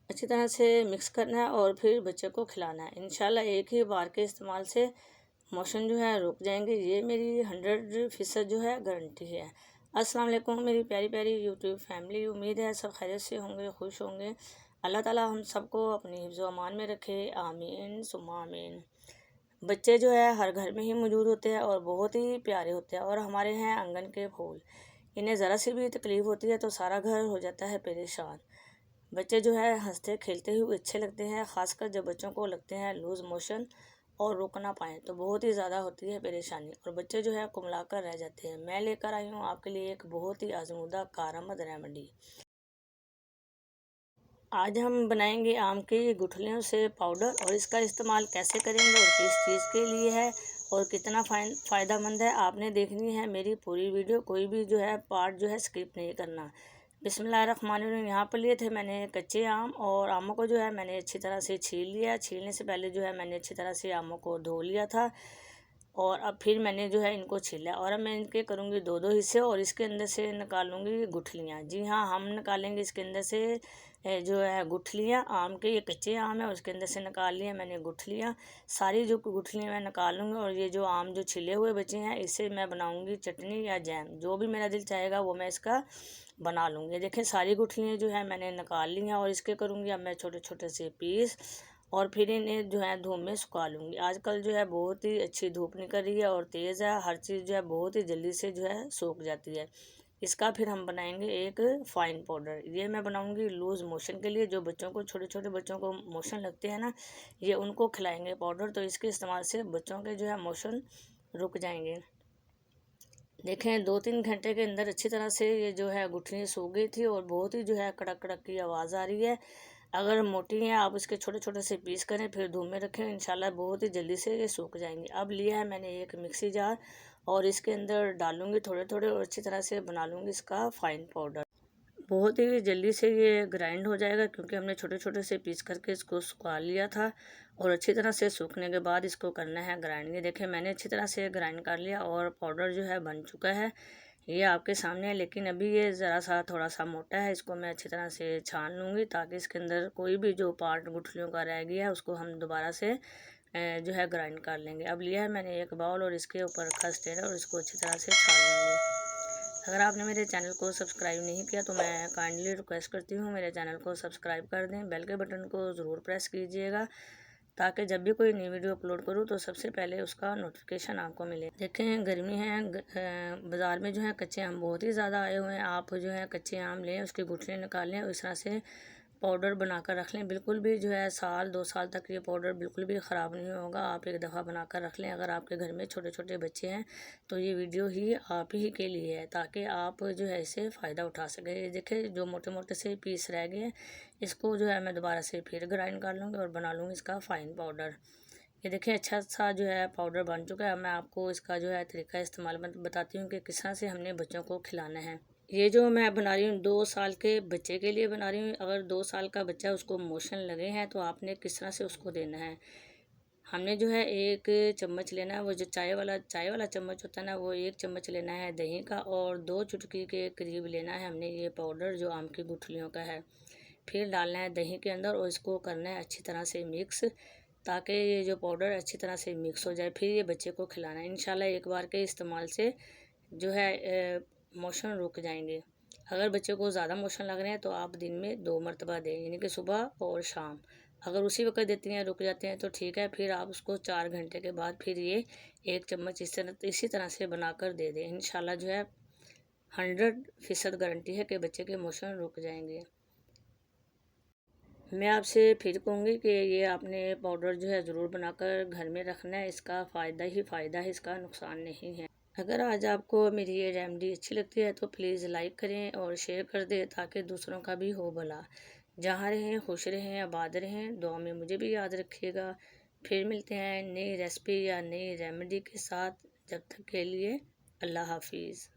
अच्छी तरह से मिक्स करना है और फिर बच्चे को खिलाना है। इंशाल्लाह एक ही बार के इस्तेमाल से मोशन जो है रुक जाएंगे। ये मेरी 100% जो है गारंटी है। अस्सलाम वालेकुम मेरी प्यारी प्यारी यूट्यूब फैमिली, उम्मीद है सब खैरियत से होंगे, खुश होंगे। अल्लाह ताला हम सबको अपनी हिफ्ज़ व अमान में रखे, आमीन सुम्मा आमीन। बच्चे जो है हर घर में ही मौजूद होते हैं और बहुत ही प्यारे होते हैं और हमारे हैं आंगन के फूल। इन्हें ज़रा सी भी तकलीफ़ होती है तो सारा घर हो जाता है परेशान। बच्चे जो है हंसते खेलते हुए अच्छे लगते हैं, ख़ासकर जब बच्चों को लगते हैं लूज़ मोशन और रुक ना पाएँ तो बहुत ही ज़्यादा होती है परेशानी और बच्चे जो है कुमला कर रह जाते हैं। मैं लेकर आई हूँ आपके लिए एक बहुत ही आजमूदा कारआमद रेमेडी। आज हम बनाएंगे आम की गुठलियों से पाउडर और इसका इस्तेमाल कैसे करेंगे और किस चीज़ के लिए है और कितना फ़ायदेमंद है, आपने देखनी है मेरी पूरी वीडियो। कोई भी जो है पार्ट जो है स्किप नहीं करना। बिस्मिल्लाहिर्रहमानिर्रहीम। यहाँ पर लिए थे मैंने कच्चे आम और आमों को जो है मैंने अच्छी तरह से छील लिया। छीलने से पहले जो है मैंने अच्छी तरह से आमों को धो लिया था और अब फिर मैंने जो है इनको छीला और अब मैं इनके करूँगी दो दो हिस्से और इसके अंदर से निकालूंगी गुठलियाँ। जी हाँ, हम निकालेंगे इसके अंदर से जो है गुठलियाँ आम के। ये कच्चे आम है और उसके अंदर से निकाल लिया मैंने गुठलियाँ। सारी जो गुठलियाँ मैं निकालूंगी और ये जो आम जो छिले हुए बचे हैं इससे मैं बनाऊंगी चटनी या जैम। जो भी मेरा दिल चाहेगा वो मैं इसका बना लूँगी। देखें सारी गुठलियाँ जो है मैंने निकाल ली हैं और इसके करूँगी अब मैं छोटे छोटे से पीस और फिर इन्हें जो है धूप में सुखा लूँगी। आजकल जो है बहुत ही अच्छी धूप निकल रही है और तेज़ है, हर चीज़ जो है बहुत ही जल्दी से जो है सूख जाती है। इसका फिर हम बनाएंगे एक फ़ाइन पाउडर। ये मैं बनाऊंगी लूज़ मोशन के लिए। जो बच्चों को छोटे छोटे बच्चों को मोशन लगते हैं ना, ये उनको खिलाएंगे पाउडर, तो इसके इस्तेमाल से बच्चों के जो है मोशन रुक जाएंगे। देखें 2-3 घंटे के अंदर अच्छी तरह से ये जो है गुठलियाँ सूख गई थी और बहुत ही जो है कड़क कड़क की आवाज़ आ रही है। अगर मोटी हैं आप इसके छोटे छोटे से पीस करें फिर धूप में रखें, इंशाल्लाह बहुत ही जल्दी से ये सूख जाएंगे। अब लिया है मैंने एक मिक्सी जार और इसके अंदर डालूंगी थोड़े थोड़े और अच्छी तरह से बना लूँगी इसका फ़ाइन पाउडर। बहुत ही जल्दी से ये ग्राइंड हो जाएगा क्योंकि हमने छोटे छोटे से पीस करके इसको सुखा लिया था और अच्छी तरह से सूखने के बाद इसको करना है ग्राइंड। ये देखें मैंने अच्छी तरह से ग्राइंड कर लिया और पाउडर जो है बन चुका है, ये आपके सामने है। लेकिन अभी ये ज़रा सा थोड़ा सा मोटा है, इसको मैं अच्छी तरह से छान लूँगी ताकि इसके अंदर कोई भी जो पार्ट गुठलियों का रह गया है उसको हम दोबारा से जो है ग्राइंड कर लेंगे। अब लिया है मैंने एक बाउल और इसके ऊपर रखा स्टैंड और इसको अच्छी तरह से छान लूँगी। अगर आपने मेरे चैनल को सब्सक्राइब नहीं किया तो मैं काइंडली रिक्वेस्ट करती हूँ मेरे चैनल को सब्सक्राइब कर दें, बेल के बटन को ज़रूर प्रेस कीजिएगा ताकि जब भी कोई नई वीडियो अपलोड करूँ तो सबसे पहले उसका नोटिफिकेशन आपको मिले। देखें गर्मी है, बाज़ार में जो है कच्चे आम बहुत ही ज़्यादा आए हुए हैं। आप जो है कच्चे आम लें, उसकी गुठलियाँ निकाल लें और इस तरह से पाउडर बनाकर रख लें। बिल्कुल भी जो है 1-2 साल तक ये पाउडर बिल्कुल भी ख़राब नहीं होगा। आप एक दफ़ा बनाकर रख लें। अगर आपके घर में छोटे छोटे बच्चे हैं तो ये वीडियो ही आप ही के लिए है ताकि आप जो है इससे फ़ायदा उठा सकें। ये देखें जो मोटे मोटे से पीस रह गए हैं इसको जो है मैं दोबारा से फिर ग्राइंड कर लूँगी और बना लूँगी इसका फ़ाइन पाउडर। ये देखिए अच्छा सा जो है पाउडर बन चुका है। मैं आपको इसका जो है तरीका इस्तेमाल बताती हूँ कि किस तरह से हमने बच्चों को खिलाना है। ये जो मैं बना रही हूँ 2 साल के बच्चे के लिए बना रही हूँ। अगर 2 साल का बच्चा उसको मोशन लगे हैं तो आपने किस तरह से उसको देना है। हमने जो है 1 चम्मच लेना है, वो जो चाय वाला चम्मच होता है ना, वो 1 चम्मच लेना है दही का और 2 चुटकी के करीब लेना है हमने ये पाउडर जो आम की गुठलियों का है। फिर डालना है दही के अंदर और इसको करना है अच्छी तरह से मिक्स ताकि ये जो पाउडर अच्छी तरह से मिक्स हो जाए। फिर ये बच्चे को खिलाना है। इंशाल्लाह एक बार के इस्तेमाल से जो है मोशन रुक जाएंगे। अगर बच्चे को ज़्यादा मोशन लग रहे हैं तो आप दिन में 2 मरतबा दें, यानी कि सुबह और शाम। अगर उसी वक्त देती हैं रुक जाते हैं तो ठीक है, फिर आप उसको 4 घंटे के बाद फिर ये 1 चम्मच इसी तरह से बनाकर दे दें। इंशाल्लाह जो है 100% गारंटी है कि बच्चे के मोशन रुक जाएंगे। मैं आपसे फिर कहूँगी कि ये आपने पाउडर जो है ज़रूर बनाकर घर में रखना है। इसका फ़ायदा ही फ़ायदा है, इसका नुकसान नहीं है। अगर आज आपको मेरी ये रेमेडी अच्छी लगती है तो प्लीज़ लाइक करें और शेयर कर दें ताकि दूसरों का भी हो भला। जहाँ रहें खुश रहें, आबाद रहें, दुआ में मुझे भी याद रखिएगा। फिर मिलते हैं नई रेसिपी या नई रेमेडी के साथ। जब तक के लिए अल्लाह हाफिज़।